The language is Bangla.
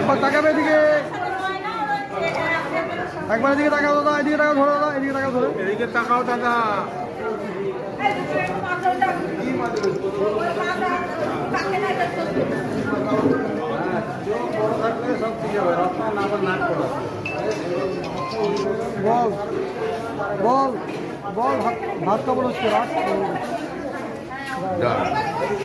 একবার তাকাবে এদিকে, একবার এদিকে তাকাও দাদা, এদিকে টাকা ধরো দাদা, এদিকে টাকা ধরে, এদিকে তাকাও দাদা। বল বল বল, ভাত খাবো হচ্ছে রাখ।